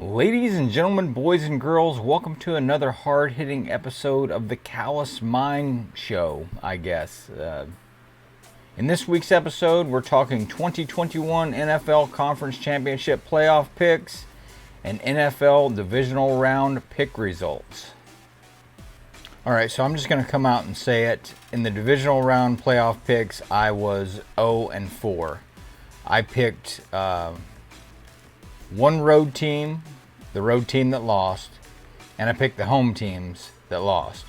Ladies and gentlemen, boys and girls, welcome to another hard-hitting episode of the Callous Mind Show, I guess. In this week's episode, we're talking 2021 NFL Conference Championship playoff picks and NFL Divisional round pick results. Alright, so I'm just going to come out and say it. In the Divisional round playoff picks, I was 0-4. I picked one road team, the road team that lost, and I picked the home teams that lost.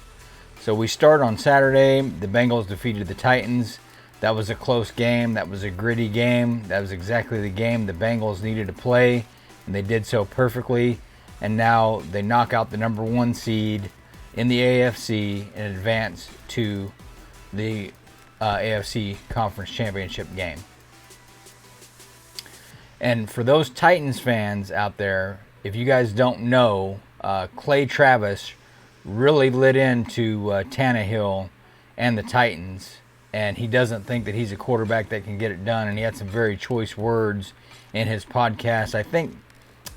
So we start on Saturday. The Bengals defeated the Titans. That was a close game. That was a gritty game. That was exactly the game the Bengals needed to play, and they did so perfectly. And now they knock out the number one seed in the AFC and advance to the AFC Conference Championship game. And for those Titans fans out there, if you guys don't know, Clay Travis really lit into Tannehill and the Titans, and he doesn't think that he's a quarterback that can get it done, and he had some very choice words in his podcast. I think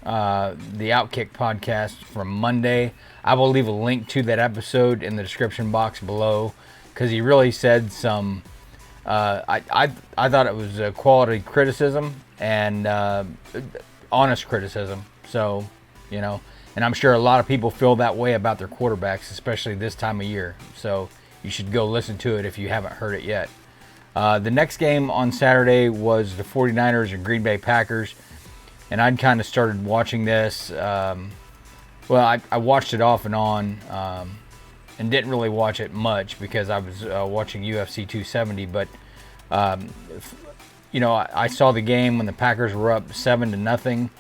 the Outkick podcast from Monday, I will leave a link to that episode in the description box below, because he really said some, I thought it was a quality criticism and honest criticism. So, and I'm sure a lot of people feel that way about their quarterbacks, especially this time of year. So you should go listen to it if you haven't heard it yet. The next game on Saturday was the 49ers and Green Bay Packers. And I'd kind of started watching this. I watched it off and on and didn't really watch it much because I was watching UFC 270. But, I saw the game when the Packers were up 7-0.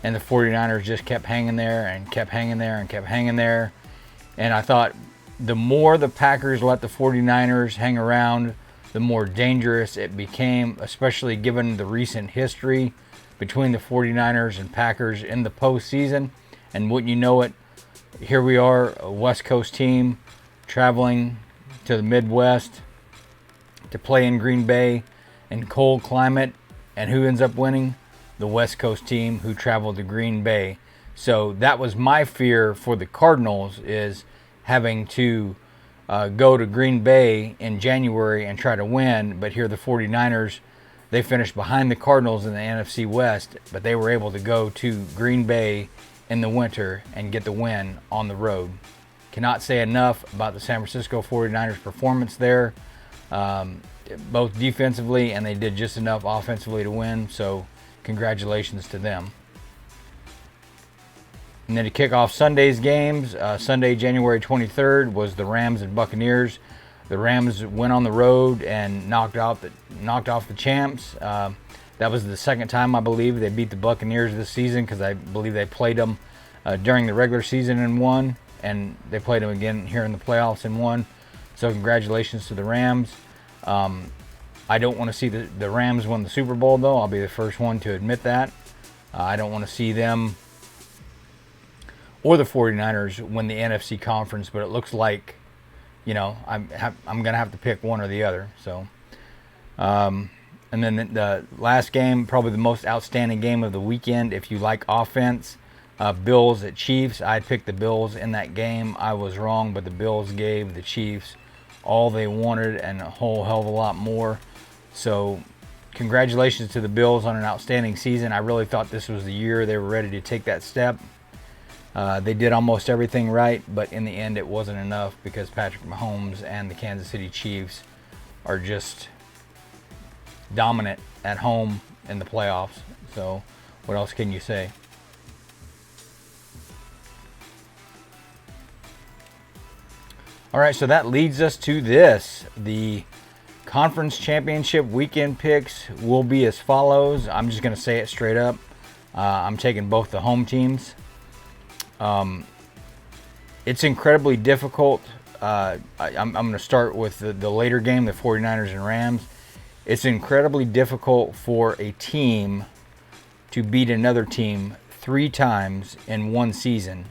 And the 49ers just kept hanging there and kept hanging there and kept hanging there. And I thought the more the Packers let the 49ers hang around, the more dangerous it became, especially given the recent history between the 49ers and Packers in the postseason. And wouldn't you know it, here we are, a West Coast team traveling to the Midwest to play in Green Bay in cold climate. And who ends up winning? The West Coast team who traveled to Green Bay. So that was my fear for the Cardinals, is having to go to Green Bay in January and try to win. But here the 49ers, they finished behind the Cardinals in the NFC West, but they were able to go to Green Bay in the winter and get the win on the road. Cannot say enough about the San Francisco 49ers performance there, both defensively, and they did just enough offensively to win. So congratulations to them. And then to kick off Sunday's games, Sunday, January 23rd, was the Rams and Buccaneers. The Rams went on the road and knocked off the champs. That was the second time, I believe, they beat the Buccaneers this season, because I believe they played them during the regular season and won, and they played them again here in the playoffs and won. So congratulations to the Rams. I don't want to see the Rams win the Super Bowl, though. I'll be the first one to admit that. I don't want to see them or the 49ers win the NFC conference, but it looks like, I'm going to have to pick one or the other. So, and then the last game, probably the most outstanding game of the weekend, if you like offense, Bills at Chiefs. I picked the Bills in that game. I was wrong, but the Bills gave the Chiefs all they wanted and a whole hell of a lot more. So congratulations to the Bills on an outstanding season. I really thought this was the year they were ready to take that step. They did almost everything right, but in the end it wasn't enough, because Patrick Mahomes and the Kansas City Chiefs are just dominant at home in the playoffs. So what else can you say? All right, so that leads us to this. The Conference Championship weekend picks will be as follows. I'm just going to say it straight up. I'm taking both the home teams. It's incredibly difficult. I'm going to start with the later game, the 49ers and Rams. It's incredibly difficult for a team to beat another team 3 times in one season.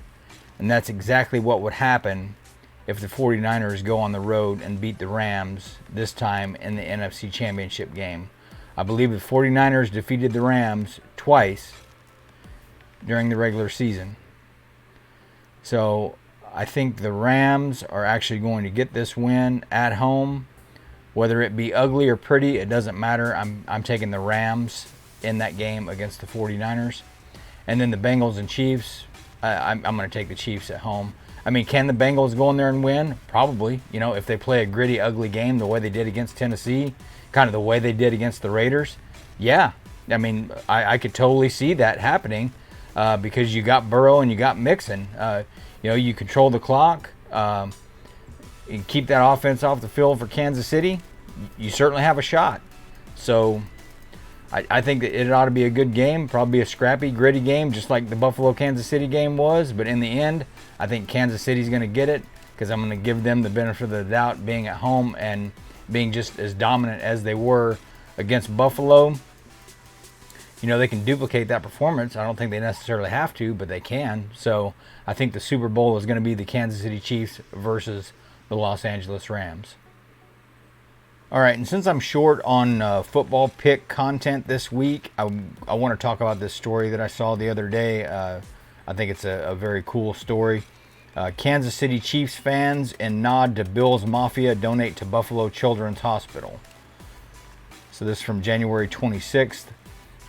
And that's exactly what would happen if the 49ers go on the road and beat the Rams this time in the NFC Championship game. I believe the 49ers defeated the Rams twice during the regular season. So I think the Rams are actually going to get this win at home. Whether it be ugly or pretty, it doesn't matter. I'm taking the Rams in that game against the 49ers. And then the Bengals and Chiefs, I'm going to take the Chiefs at home. I mean, can the Bengals go in there and win? Probably. You know, if they play a gritty, ugly game the way they did against Tennessee, kind of the way they did against the Raiders, yeah. I mean, I could totally see that happening because you got Burrow and you got Mixon. You know, you control the clock. You keep that offense off the field for Kansas City, you certainly have a shot. So I think that it ought to be a good game, probably a scrappy, gritty game, just like the Buffalo-Kansas City game was. But in the end, I think Kansas City's going to get it because I'm going to give them the benefit of the doubt being at home and being just as dominant as they were against Buffalo. You know, they can duplicate that performance. I don't think they necessarily have to, but they can. So I think the Super Bowl is going to be the Kansas City Chiefs versus the Los Angeles Rams. All right, and since I'm short on football pick content this week, I want to talk about this story that I saw the other day. I think it's a very cool story. Kansas City Chiefs fans in nod to Bills Mafia donate to Buffalo Children's Hospital. So this is from January 26th,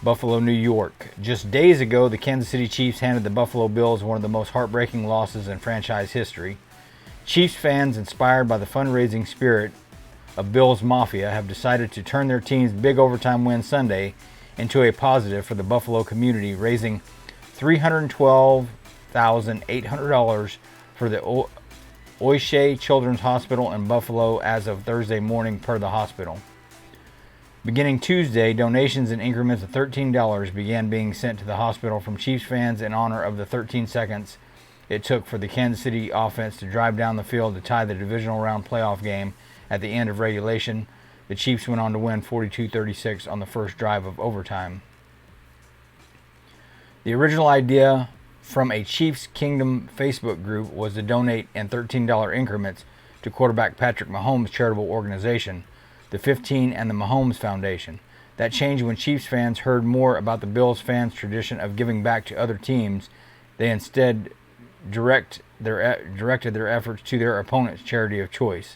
Buffalo, New York. Just days ago, the Kansas City Chiefs handed the Buffalo Bills one of the most heartbreaking losses in franchise history. Chiefs fans, inspired by the fundraising spirit of Bills Mafia, have decided to turn their team's big overtime win Sunday into a positive for the Buffalo community, raising $312,800 for the Oishé Children's Hospital in Buffalo as of Thursday morning, per the hospital. Beginning Tuesday, donations in increments of $13 began being sent to the hospital from Chiefs fans in honor of the 13 seconds it took for the Kansas City offense to drive down the field to tie the divisional round playoff game at the end of regulation. The Chiefs went on to win 42-36 on the first drive of overtime. The original idea from a Chiefs Kingdom Facebook group was to donate in $13 increments to quarterback Patrick Mahomes' charitable organization, the 15 and the Mahomes Foundation. That changed when Chiefs fans heard more about the Bills fans' tradition of giving back to other teams. They instead directed their efforts to their opponent's charity of choice.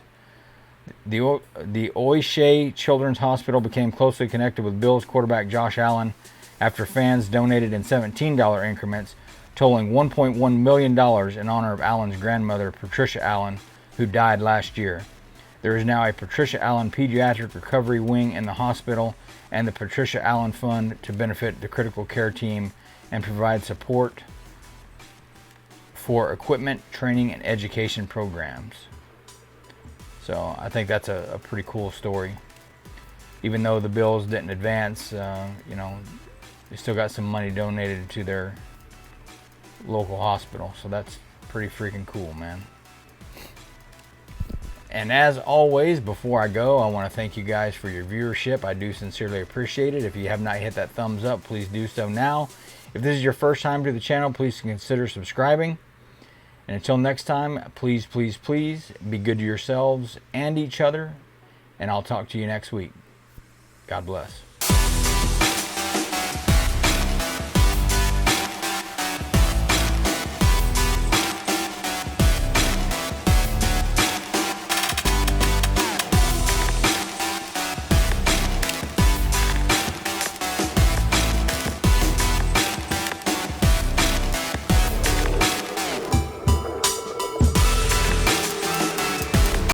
The Oishé Children's Hospital became closely connected with Bills quarterback Josh Allen after fans donated in $17 increments, totaling $1.1 million in honor of Allen's grandmother, Patricia Allen, who died last year. There is now a Patricia Allen Pediatric Recovery Wing in the hospital and the Patricia Allen Fund to benefit the critical care team and provide support for equipment, training, and education programs. So I think that's a pretty cool story. Even though the Bills didn't advance, you know, they still got some money donated to their local hospital. So that's pretty freaking cool, man. And as always, before I go, I want to thank you guys for your viewership. I do sincerely appreciate it. If you have not hit that thumbs up, please do so now. If this is your first time to the channel, please consider subscribing. And until next time, please, please, please be good to yourselves and each other. And I'll talk to you next week. God bless.